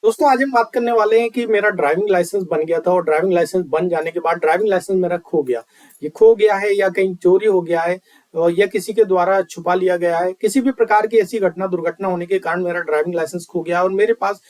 दोस्तों आज हम बात करने वाले हैं कि मेरा ड्राइविंग लाइसेंस बन गया था और ड्राइविंग लाइसेंस बन जाने के बाद ड्राइविंग लाइसेंस मेरा खो गया। ये खो गया है या कहीं चोरी हो गया है और या किसी के द्वारा छुपा लिया गया है। किसी भी प्रकार की ऐसी घटना दुर्घटना होने के कारण मेरा ड्राइविंग लाइसेंस खो गया और मेरे पास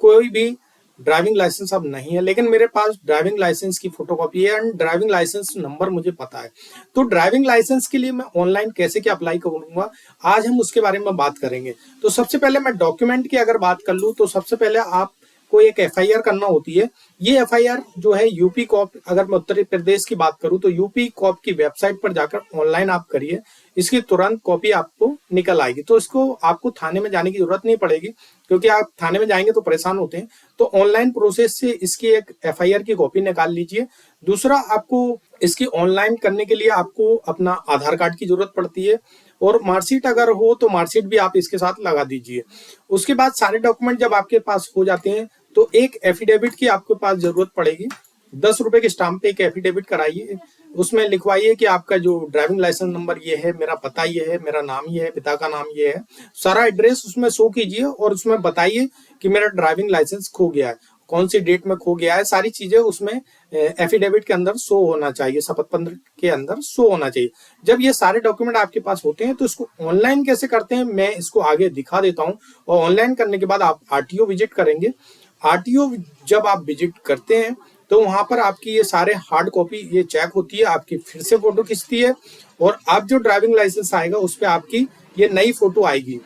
कोई भी ड्राइविंग लाइसेंस अब नहीं है, लेकिन मेरे पास ड्राइविंग लाइसेंस की फोटोकॉपी है एंड ड्राइविंग लाइसेंस नंबर मुझे पता है। तो ड्राइविंग लाइसेंस के लिए मैं ऑनलाइन कैसे क्या अप्लाई करूंगा, आज हम उसके बारे में बात करेंगे। तो सबसे पहले मैं डॉक्यूमेंट की अगर बात कर लूं तो सबसे पहले आप को एक एफआईआर करना होती है। ये एफआईआर जो है यूपी कॉप, अगर मैं उत्तर प्रदेश की बात करूं तो यूपी कॉप की वेबसाइट पर जाकर ऑनलाइन आप करिए, इसकी तुरंत कॉपी आपको निकल आएगी। तो इसको आपको थाने में जाने की जरूरत नहीं पड़ेगी, क्योंकि आप थाने में जाएंगे तो परेशान होते हैं। तो ऑनलाइन प्रोसेस से इसकी एक एफआईआर की कॉपी निकाल लीजिए। दूसरा, आपको इसकी ऑनलाइन करने के लिए आपको अपना आधार कार्ड की जरूरत पड़ती है और मार्कशीट अगर हो तो मार्कशीट भी आप इसके साथ लगा दीजिए। उसके बाद सारे डॉक्यूमेंट जब आपके पास हो जाते हैं तो एक एफिडेविट की आपके पास जरूरत पड़ेगी। 10 रुपए के स्टाम्प पे एक एफिडेविट कराइए, उसमें लिखवाइए कि आपका जो ड्राइविंग लाइसेंस नंबर ये है, मेरा पता ये है, मेरा नाम ये है, पिता का नाम ये है, सारा एड्रेस उसमें शो कीजिए और उसमें बताइए कि मेरा ड्राइविंग लाइसेंस खो गया है, कौन सी डेट में खो गया है, सारी चीजें उसमें एफिडेविट के अंदर शो होना चाहिए, शपथ पत्र के अंदर शो होना चाहिए। जब ये सारे डॉक्यूमेंट आपके पास होते हैं तो इसको ऑनलाइन कैसे करते हैं मैं इसको आगे दिखा देता हूँ। और ऑनलाइन करने के बाद आप आरटीओ विजिट करेंगे। आरटीओ जब आप विजिट करते हैं तो वहां पर आपकी ये सारे हार्ड कॉपी ये चेक होती है, आपकी फिर से फोटो खींचती है और आप जो ड्राइविंग लाइसेंस आएगा उस पर आपकी ये नई फोटो आएगी,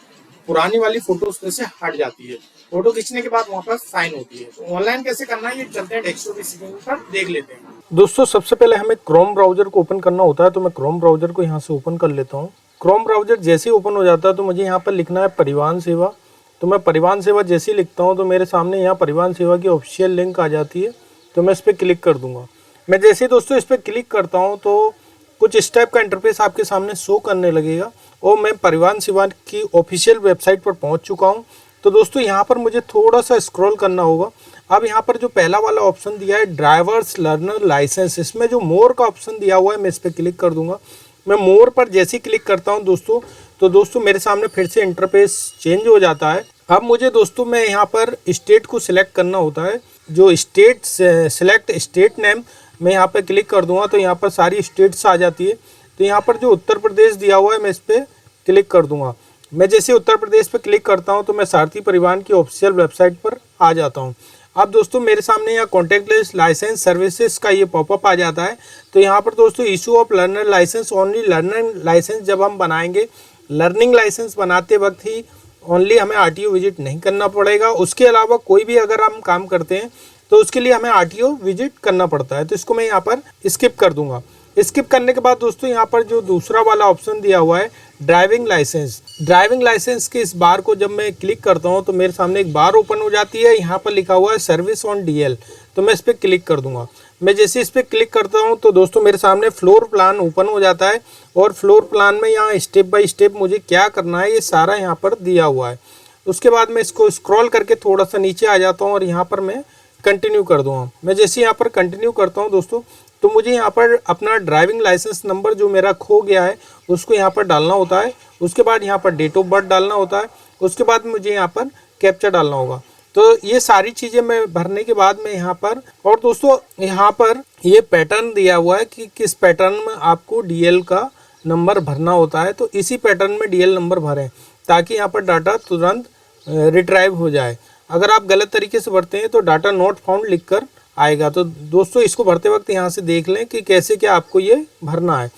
पुरानी वाली फोटो उसमें से हट जाती है। फोटो खींचने के बाद वहां पर साइन होती है। तो ऑनलाइन कैसे करना है ये चलते हैं डेस्कटॉप स्क्रीन पर देख लेते हैं। दोस्तों सबसे पहले हमें क्रोम ब्राउजर को ओपन करना होता है, तो मैं क्रोम ब्राउजर को यहाँ से ओपन कर लेता हूँ। क्रोम ब्राउजर जैसे ही ओपन हो जाता है तो मुझे यहाँ पर लिखना है परिवहन सेवा। तो मैं परिवहन सेवा जैसे ही लिखता हूँ तो मेरे सामने यहाँ परिवहन सेवा की ऑफिशियल लिंक आ जाती है, तो मैं इस पर क्लिक कर दूंगा। मैं जैसे ही दोस्तों इस पर क्लिक करता हूँ तो कुछ इस टाइप का इंटरफेस आपके सामने शो करने लगेगा और मैं परिवहन सेवा की ऑफिशियल वेबसाइट पर पहुँच चुका हूँ। तो दोस्तों यहाँ पर मुझे थोड़ा सा स्क्रॉल करना होगा। अब यहाँ पर जो पहला वाला ऑप्शन दिया है ड्राइवर्स लर्नर लाइसेंस, इसमें जो मोर का ऑप्शन दिया हुआ है मैं इस पर क्लिक कर दूंगा। मैं मोर पर जैसे ही क्लिक करता हूँ दोस्तों, तो दोस्तों मेरे सामने फिर से इंटरफेस चेंज हो जाता है। अब मुझे दोस्तों मैं यहाँ पर स्टेट को सिलेक्ट करना होता है। जो स्टेट सिलेक्ट स्टेट नेम, मैं यहाँ पर क्लिक कर दूंगा तो यहाँ पर सारी स्टेट्स आ जाती है। तो यहाँ पर जो उत्तर प्रदेश दिया हुआ है मैं इस पर क्लिक कर दूंगा। मैं जैसे उत्तर प्रदेश पर क्लिक करता हूँ तो मैं सारथी परिवहन की ऑफिशियल वेबसाइट पर आ जाता हूँ। अब दोस्तों मेरे सामने यहाँ कॉन्टैक्टलेस लाइसेंस सर्विसेज का ये पॉपअप आ जाता है। तो यहाँ पर दोस्तों issue of learner license only, learner license जब हम बनाएंगे, लर्निंग लाइसेंस बनाते वक्त ही ओनली हमें आरटीओ विजिट नहीं करना पड़ेगा। उसके अलावा कोई भी अगर हम काम करते हैं तो उसके लिए हमें आरटीओ विजिट करना पड़ता है। तो इसको मैं यहाँ पर स्किप कर दूंगा। स्किप करने के बाद दोस्तों यहाँ पर जो दूसरा वाला ऑप्शन दिया हुआ है ड्राइविंग लाइसेंस, ड्राइविंग लाइसेंस के इस बार को जब मैं क्लिक करता हूँ तो मेरे सामने एक बार ओपन हो जाती है। यहाँ पर लिखा हुआ है सर्विस ऑन डीएल, तो मैं इस पर क्लिक कर दूंगा। मैं जैसे इस पर क्लिक करता हूँ तो दोस्तों मेरे सामने फ्लोर प्लान ओपन हो जाता है और फ्लोर प्लान में यहाँ स्टेप बाय स्टेप मुझे क्या करना है ये सारा यहाँ पर दिया हुआ है। उसके बाद मैं इसको स्क्रॉल करके थोड़ा सा नीचे आ जाता हूँ और यहाँ पर मैं कंटिन्यू कर दूंगा। मैं जैसे यहाँ पर कंटिन्यू करता हूँ दोस्तों, तो मुझे यहाँ पर अपना ड्राइविंग लाइसेंस नंबर जो मेरा खो गया है उसको यहाँ पर डालना होता है। उसके बाद यहाँ पर डेट ऑफ बर्थ डालना होता है। उसके बाद मुझे यहाँ पर कैप्चा डालना होगा। तो ये सारी चीज़ें मैं भरने के बाद में यहाँ पर, और दोस्तों यहाँ पर ये पैटर्न दिया हुआ है कि किस पैटर्न में आपको डीएल का नंबर भरना होता है। तो इसी पैटर्न में डीएल नंबर भरें ताकि यहाँ पर डाटा तुरंत रिट्राइव हो जाए। अगर आप गलत तरीके से भरते हैं तो डाटा नॉट फाउंड लिखकर आएगा। तो दोस्तों इसको भरते वक्त यहाँ से देख लें कि कैसे क्या आपको ये भरना है।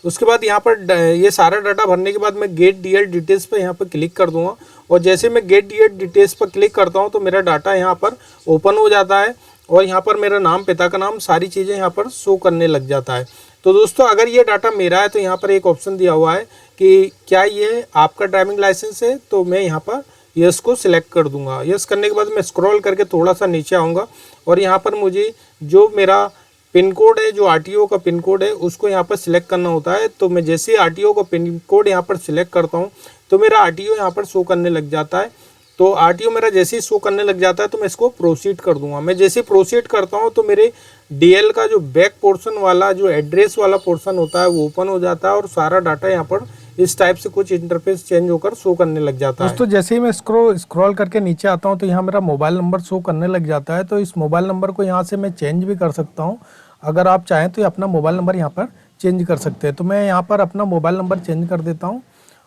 उसके बाद यहाँ पर ये सारा डाटा भरने के बाद मैं गेट डीएल डिटेल्स पर यहाँ पर क्लिक कर दूंगा और जैसे मैं गेट डीएल डिटेल्स पर क्लिक करता हूँ तो मेरा डाटा यहाँ पर ओपन हो जाता है और यहाँ पर मेरा नाम, पिता का नाम, सारी चीज़ें यहाँ पर शो करने लग जाता है। तो दोस्तों अगर ये डाटा मेरा है तो यहाँ पर एक ऑप्शन दिया हुआ है कि क्या ये आपका ड्राइविंग लाइसेंस है, तो मैं यहाँ पर यस को सिलेक्ट कर दूंगा। यस करने के बाद मैं स्क्रॉल करके थोड़ा सा नीचे आऊँगा और यहाँ पर मुझे जो मेरा पिन कोड है, जो आरटीओ का पिन कोड है, उसको यहाँ पर सिलेक्ट करना होता है। तो मैं जैसे ही आरटीओ का पिन कोड यहाँ पर सिलेक्ट करता हूँ तो मेरा आरटीओ यहाँ पर शो करने लग जाता है। तो आरटीओ मेरा जैसे ही शो करने लग जाता है तो मैं इसको प्रोसीड कर दूंगा। मैं जैसे ही प्रोसीड करता हूँ तो मेरे डीएल का जो बैक पोर्शन वाला, जो एड्रेस वाला पोर्शन होता है वो ओपन हो जाता है और सारा डाटा यहाँ पर इस टाइप से कुछ इंटरफेस चेंज होकर शो करने लग जाता है। दोस्तों जैसे ही मैं स्क्रॉल करके नीचे आता हूँ तो यहाँ मेरा मोबाइल नंबर शो करने लग जाता है। तो इस मोबाइल नंबर को यहाँ से मैं चेंज भी कर सकता हूँ। अगर आप चाहें तो अपना मोबाइल नंबर यहाँ पर चेंज कर सकते हैं। तो मैं यहाँ पर अपना मोबाइल नंबर चेंज कर देता हूँ।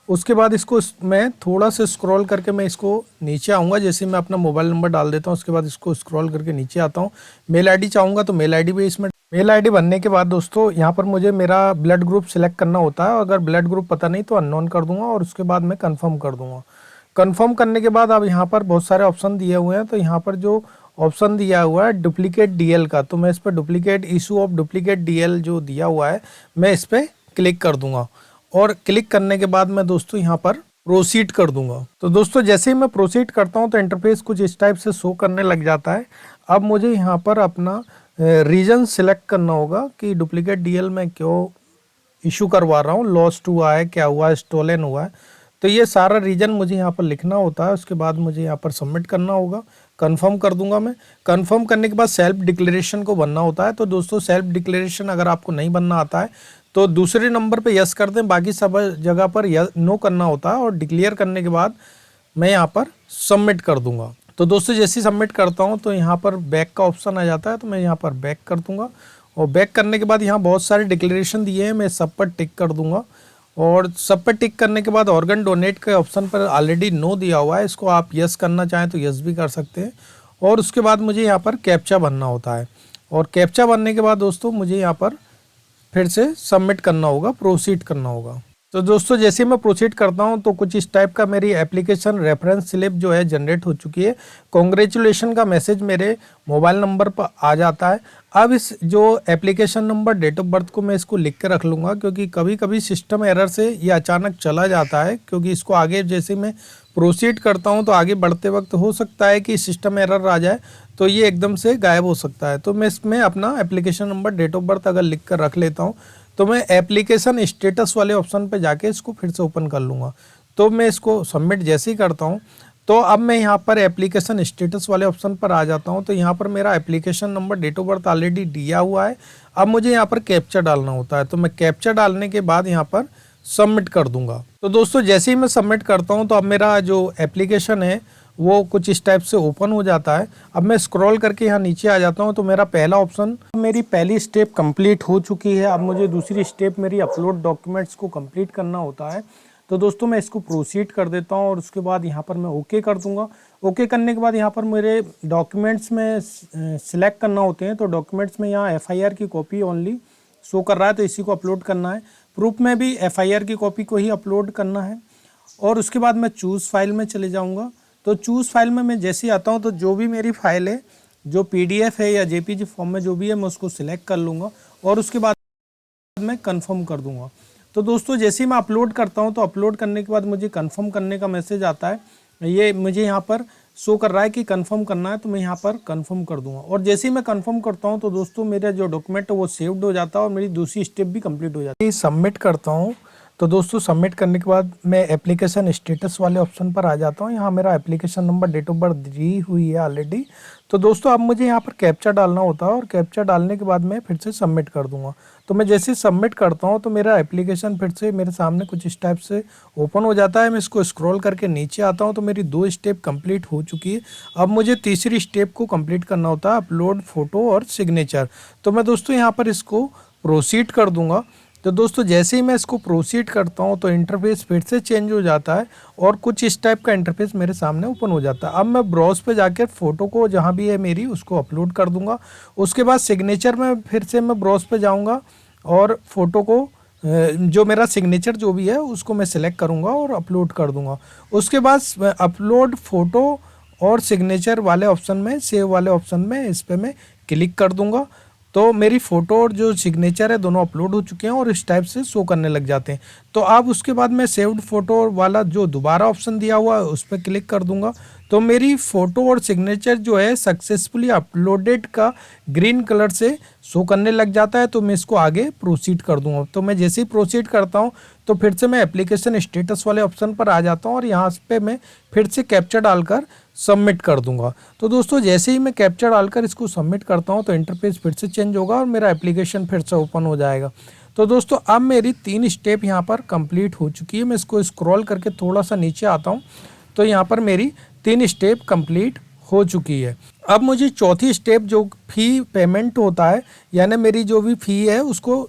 उसके बाद इसको मैं थोड़ा सा स्क्रॉल करके मैं इसको नीचे आऊँगा। जैसे मैं अपना मोबाइल नंबर डाल देता हूँ, उसके बाद इसको स्क्रॉल करके नीचे आता हूँ। मेल आईडी चाहूँगा तो मेल आईडी भी इसमें। मेल आईडी बनने के बाद दोस्तों यहाँ पर मुझे मेरा ब्लड ग्रुप सिलेक्ट करना होता है। अगर ब्लड ग्रुप पता नहीं तो अननोन कर दूंगा और उसके बाद मैं कंफर्म कर दूंगा। कंफर्म करने के बाद अब यहाँ पर बहुत सारे ऑप्शन दिए हुए हैं। तो यहाँ पर जो ऑप्शन दिया हुआ है डुप्लीकेट डीएल का, तो मैं इस पर duplicate issue of duplicate DL जो दिया हुआ है मैं इस पर क्लिक कर दूंगा। और क्लिक करने के बाद मैं दोस्तों यहाँ पर प्रोसीड कर दूंगा। तो दोस्तों जैसे ही मैं प्रोसीड करता हूँ तो इंटरफेस कुछ इस टाइप से शो करने लग जाता है। अब मुझे यहाँ पर अपना रीजन सिलेक्ट करना होगा कि डुप्लीकेट डीएल में क्यों इशू करवा रहा हूँ, लॉस्ट हुआ है, क्या हुआ है, स्टोलन हुआ है। तो ये सारा रीजन मुझे यहाँ पर लिखना होता है। उसके बाद मुझे यहाँ पर सबमिट करना होगा। कंफर्म कर दूंगा मैं। कंफर्म करने के बाद सेल्फ डिक्लेरेशन को बनना होता है। तो दोस्तों सेल्फ डिक्लेरेशन अगर आपको नहीं बनना आता है तो दूसरे नंबर पे यस कर दें, बाकी सब जगह पर नो करना होता है। और डिक्लेयर करने के बाद मैं यहाँ पर सबमिट कर दूंगा। तो दोस्तों जैसे ही सबमिट करता हूँ तो यहाँ पर बैक का ऑप्शन आ जाता है। तो मैं यहाँ पर बैक कर दूंगा। और बैक करने के बाद यहाँ बहुत सारे डिक्लेरेशन दिए हैं, मैं सब पर टिक कर दूंगा। और सब पर टिक करने के बाद ऑर्गन डोनेट के ऑप्शन पर ऑलरेडी नो दिया हुआ है, इसको आप यस करना चाहें तो यस भी कर सकते हैं। और उसके बाद मुझे यहाँ पर कैप्चा भरना होता है। और कैप्चा भरने के बाद दोस्तों मुझे यहाँ पर फिर से सबमिट करना होगा, प्रोसीड करना होगा। तो दोस्तों जैसे मैं प्रोसीड करता हूं तो कुछ इस टाइप का मेरी एप्लीकेशन रेफरेंस स्लिप जो है जनरेट हो चुकी है। कॉन्ग्रेचुलेशन का मैसेज मेरे मोबाइल नंबर पर आ जाता है। अब इस जो application number, date of birth को मैं इसको लिख के रख लूँगा, क्योंकि कभी कभी सिस्टम एरर से ये अचानक चला जाता है। क्योंकि इसको आगे जैसे मैं प्रोसीड करता हूँ तो आगे बढ़ते वक्त हो सकता है कि सिस्टम एरर आ जाए तो ये एकदम से गायब हो सकता है। तो मैं इसमें अपना application number, date of birth अगर लिख कर रख लेता हूँ तो मैं एप्लीकेशन स्टेटस वाले ऑप्शन पे जाके इसको फिर से ओपन कर लूँगा। तो मैं इसको सबमिट जैसे ही करता हूँ तो अब मैं यहाँ पर एप्लीकेशन स्टेटस वाले ऑप्शन पर आ जाता हूँ। तो यहाँ पर मेरा application number, date of birth already दिया हुआ है। अब मुझे यहाँ पर कैप्चा डालना होता है। तो मैं कैप्चा डालने के बाद यहाँ पर सबमिट कर दूंगा। तो दोस्तों जैसे ही मैं सबमिट करता हूँ तो अब मेरा जो एप्लीकेशन है वो कुछ इस टाइप से ओपन हो जाता है। अब मैं स्क्रॉल करके यहाँ नीचे आ जाता हूँ तो मेरा पहला ऑप्शन, मेरी पहली स्टेप कंप्लीट हो चुकी है। अब मुझे दूसरी स्टेप मेरी अपलोड डॉक्यूमेंट्स को कंप्लीट करना होता है। तो दोस्तों मैं इसको प्रोसीड कर देता हूँ और उसके बाद यहाँ पर मैं ओके कर दूंगा। ओके करने के बाद यहाँ पर मेरे डॉक्यूमेंट्स में सिलेक्ट करना होते हैं। तो डॉक्यूमेंट्स में यहाँ FIR की कॉपी ओनली शो कर रहा है, तो इसी को अपलोड करना है। प्रूफ में भी FIR की कॉपी को ही अपलोड करना है। और उसके बाद मैं चूज़ फाइल में चले जाऊँगा। तो चूज़ फाइल में मैं जैसे ही आता हूँ तो जो भी मेरी फाइल है, जो PDF है या JPG फॉर्म में जो भी है, मैं उसको सिलेक्ट कर लूँगा और उसके बाद मैं कंफर्म कर दूँगा। तो दोस्तों जैसे ही मैं अपलोड करता हूँ तो अपलोड करने के बाद मुझे कंफर्म करने का मैसेज आता है। ये मुझे यहाँ पर शो कर रहा है कि कंफर्म करना है, तो मैं यहाँ पर कंफर्म कर दूंगा। और जैसे ही मैं कंफर्म करता हूँ तो दोस्तों मेरा जो डॉक्यूमेंट है वो सेव्ड हो जाता है और मेरी दूसरी स्टेप भी कंप्लीट हो जाती है। सबमिट करता हूँ तो दोस्तों सबमिट करने के बाद मैं एप्लीकेशन स्टेटस वाले ऑप्शन पर आ जाता हूँ। यहाँ मेरा application number, date of birth दी हुई है ऑलरेडी। तो दोस्तों अब मुझे यहाँ पर कैप्चा डालना होता है और कैप्चा डालने के बाद मैं फिर से सबमिट कर दूंगा। तो मैं जैसे सबमिट करता हूँ तो मेरा एप्लीकेशन फिर से मेरे सामने कुछ इस टाइप से ओपन हो जाता है। मैं इसको स्क्रॉल करके नीचे आता हूँ तो मेरी 2 स्टेप कंप्लीट हो चुकी है। अब मुझे तीसरी स्टेप को कंप्लीट करना होता है, अपलोड फोटो और सिग्नेचर। तो मैं दोस्तों यहाँ पर इसको प्रोसीड कर दूंगा। तो दोस्तों जैसे ही मैं इसको प्रोसीड करता हूं तो इंटरफेस फिर से चेंज हो जाता है और कुछ इस टाइप का इंटरफेस मेरे सामने ओपन हो जाता है। अब मैं ब्राउज पे जाकर फ़ोटो को जहां भी है मेरी उसको अपलोड कर दूंगा। उसके बाद सिग्नेचर में फिर से मैं ब्राउज पे जाऊंगा और फ़ोटो को जो मेरा सिग्नेचर जो भी है उसको मैं सिलेक्ट करूँगा और अपलोड कर दूँगा। उसके बाद अपलोड फ़ोटो और सिग्नेचर वाले ऑप्शन में, सेव वाले ऑप्शन में, इस पर मैं क्लिक कर दूँगा। तो मेरी फ़ोटो और जो सिग्नेचर है दोनों अपलोड हो चुके हैं और इस टाइप से शो करने लग जाते हैं। तो अब उसके बाद मैं सेव्ड फ़ोटो वाला जो दोबारा ऑप्शन दिया हुआ है उस पर क्लिक कर दूंगा। तो मेरी फ़ोटो और सिग्नेचर जो है सक्सेसफुली अपलोडेड का ग्रीन कलर से शो करने लग जाता है। तो मैं इसको आगे प्रोसीड कर दूंगा। तो मैं जैसे ही प्रोसीड करता हूँ तो फिर से मैं एप्लीकेशन स्टेटस वाले ऑप्शन पर आ जाता हूँ और यहाँ पे मैं फिर से कैप्चा डालकर सबमिट कर दूंगा। तो दोस्तों जैसे ही मैं कैप्चा डालकर इसको सबमिट करता हूँ तो इंटरफेस फिर से चेंज होगा और मेरा एप्लीकेशन फिर से ओपन हो जाएगा। तो दोस्तों अब मेरी 3 स्टेप यहाँ पर कंप्लीट हो चुकी है। मैं इसको स्क्रॉल करके थोड़ा सा नीचे आता हूँ तो यहाँ पर मेरी 3 स्टेप कंप्लीट हो चुकी है। अब मुझे चौथी स्टेप जो फ़ी पेमेंट होता है, यानी मेरी जो भी फ़ी है उसको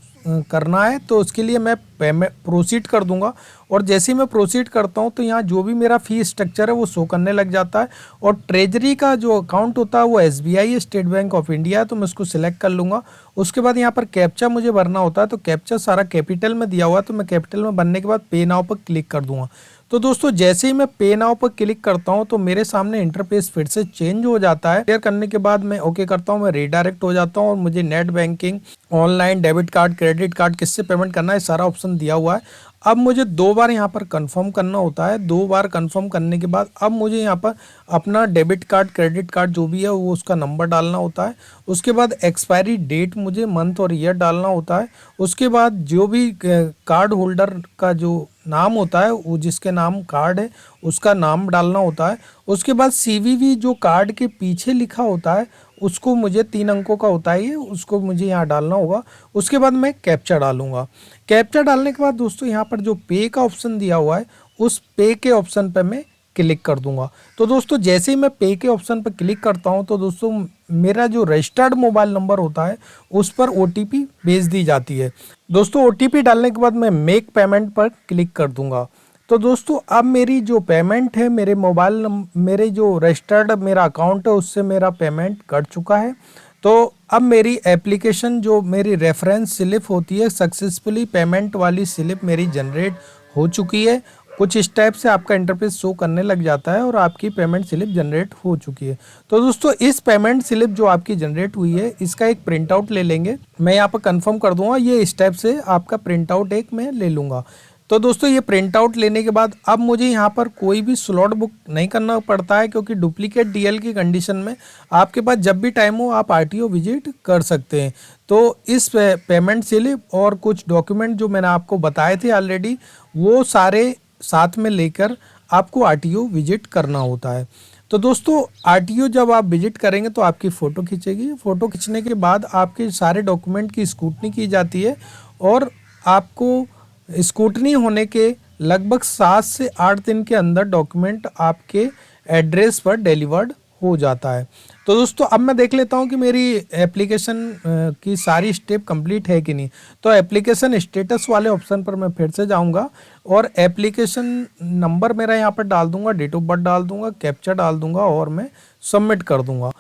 करना है, तो उसके लिए मैं पेमेंट प्रोसीड कर दूंगा। और जैसे ही मैं प्रोसीड करता हूं तो यहाँ जो भी मेरा फ़ी स्ट्रक्चर है वो शो करने लग जाता है। और ट्रेजरी का जो अकाउंट होता है वो SBI है, स्टेट बैंक ऑफ इंडिया है, तो मैं उसको सिलेक्ट कर लूँगा। उसके बाद यहाँ पर कैप्चा मुझे भरना होता है, तो कैप्चा सारा कैपिटल में दिया हुआ है, तो मैं कैपिटल में भरने के बाद पे नाउ पर क्लिक कर दूंगा। तो दोस्तों जैसे ही मैं पे नाउ पर क्लिक करता हूं तो मेरे सामने इंटरफेस फिर से चेंज हो जाता है। क्लियर करने के बाद मैं ओके करता हूं, मैं रीडायरेक्ट हो जाता हूं और मुझे net banking, online, debit card, credit card किससे पेमेंट करना है सारा ऑप्शन दिया हुआ है। अब मुझे 2 बार यहाँ पर कंफर्म करना होता है। 2 बार कंफर्म करने के बाद अब मुझे यहाँ पर अपना डेबिट कार्ड, क्रेडिट कार्ड जो भी है वो उसका नंबर डालना होता है। उसके बाद एक्सपायरी डेट मुझे मंथ और ईयर डालना होता है। उसके बाद जो भी कार्ड होल्डर का जो नाम होता है, वो जिसके नाम कार्ड है उसका नाम डालना होता है। उसके बाद CVV जो कार्ड के पीछे लिखा होता है उसको मुझे 3 अंकों का होता है ये, उसको मुझे यहाँ डालना होगा। उसके बाद मैं कैप्चा डालूंगा। कैप्चा डालने के बाद दोस्तों यहाँ पर जो पे का ऑप्शन दिया हुआ है उस पे के ऑप्शन पर मैं क्लिक कर दूंगा। तो दोस्तों जैसे ही मैं पे के ऑप्शन पर क्लिक करता हूं तो दोस्तों मेरा जो रजिस्टर्ड मोबाइल नंबर होता है उस पर OTP भेज दी जाती है। दोस्तों OTP डालने के बाद मैं मेक पेमेंट पर क्लिक कर दूंगा। तो दोस्तों अब मेरी जो पेमेंट है मेरे जो रजिस्टर्ड मेरा अकाउंट है उससे मेरा पेमेंट कट चुका है। तो अब मेरी एप्लीकेशन जो मेरी रेफरेंस स्लिप होती है, सक्सेसफुली पेमेंट वाली स्लिप मेरी जनरेट हो चुकी है। कुछ इस टाइप से आपका इंटरफेस शो करने लग जाता है और आपकी पेमेंट स्लिप जनरेट हो चुकी है। तो दोस्तों इस पेमेंट स्लिप जो आपकी जनरेट हुई है इसका एक प्रिंट आउट ले लेंगे। मैं यहाँ पर कंफर्म कर दूंगा, ये इस टाइप से आपका प्रिंट आउट एक मैं ले लूँगा। तो दोस्तों ये प्रिंट आउट लेने के बाद अब मुझे यहाँ पर कोई भी स्लॉट बुक नहीं करना पड़ता है, क्योंकि डुप्लीकेट DL की कंडीशन में आपके पास जब भी टाइम हो आप RTO विजिट कर सकते हैं। तो इस पेमेंट स्लिप और कुछ डॉक्यूमेंट जो मैंने आपको बताए थे ऑलरेडी वो सारे साथ में लेकर आपको RTO विजिट करना होता है। तो दोस्तों RTO जब आप विजिट करेंगे तो आपकी फ़ोटो खींचेगी। फ़ोटो खींचने के बाद आपके सारे डॉक्यूमेंट की स्क्रूटनी की जाती है और आपको स्कूटनी होने के लगभग 7 से 8 दिन के अंदर डॉक्यूमेंट आपके एड्रेस पर डिलीवर्ड हो जाता है। तो दोस्तों अब मैं देख लेता हूं कि मेरी एप्लीकेशन की सारी स्टेप कंप्लीट है कि नहीं। तो एप्लीकेशन स्टेटस वाले ऑप्शन पर मैं फिर से जाऊंगा और एप्लीकेशन नंबर मेरा यहाँ पर डाल दूंगा, डेट ऑफ बर्थ डाल दूंगा, कैप्चा डाल दूंगा और मैं सबमिट कर दूंगा।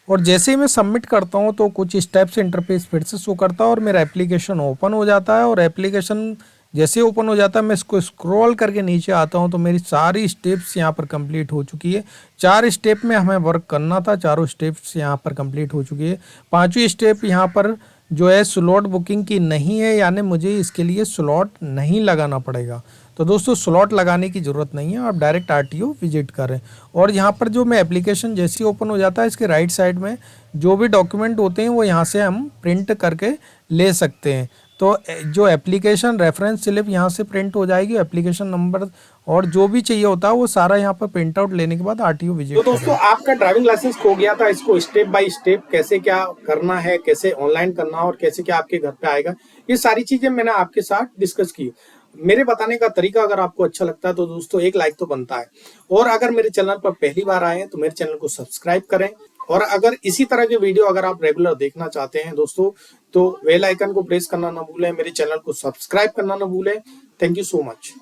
और जैसे ही मैं सबमिट करता हूँ तो कुछ स्टेप से इंटरफेस फिर से शो करता है और मेरा एप्लीकेशन ओपन हो जाता है। और एप्लीकेशन जैसे ओपन हो जाता है मैं इसको स्क्रॉल करके नीचे आता हूँ तो मेरी सारी स्टेप्स यहाँ पर कंप्लीट हो चुकी है। 4 स्टेप में हमें वर्क करना था, चारों स्टेप्स यहाँ पर कंप्लीट हो चुकी है। 5वीं स्टेप यहाँ पर जो है स्लॉट बुकिंग की नहीं है, यानी मुझे इसके लिए स्लॉट नहीं लगाना पड़ेगा। तो दोस्तों स्लॉट लगाने की ज़रूरत नहीं है, आप डायरेक्ट RTO विजिट करें। और यहाँ पर जो मैं एप्लीकेशन जैसे ही ओपन हो जाता है इसके राइट साइड में जो भी डॉक्यूमेंट होते हैं वो यहाँ से हम प्रिंट करके ले सकते हैं। तो जो एप्लीकेशन रेफरेंस स्लिप यहाँ से प्रिंट हो जाएगी, एप्लीकेशन नंबर और जो भी चाहिए होता है वो सारा यहाँ पर प्रिंट आउट लेने के बाद RTO विजिट। तो दोस्तों आपका ड्राइविंग लाइसेंस खो गया था, इसको स्टेप बाय स्टेप कैसे क्या करना है, कैसे ऑनलाइन करना और कैसे क्या आपके घर पे आएगा, ये सारी चीजें मैंने आपके साथ डिस्कस की। मेरे बताने का तरीका अगर आपको अच्छा लगता है तो दोस्तों एक लाइक तो बनता है। और अगर मेरे चैनल पर पहली बार आए हैं तो मेरे चैनल को सब्सक्राइब करें। और अगर इसी तरह के वीडियो अगर आप रेगुलर देखना चाहते हैं दोस्तों तो बेल आइकन को प्रेस करना ना भूलें, मेरे चैनल को सब्सक्राइब करना ना भूलें। Thank you so much.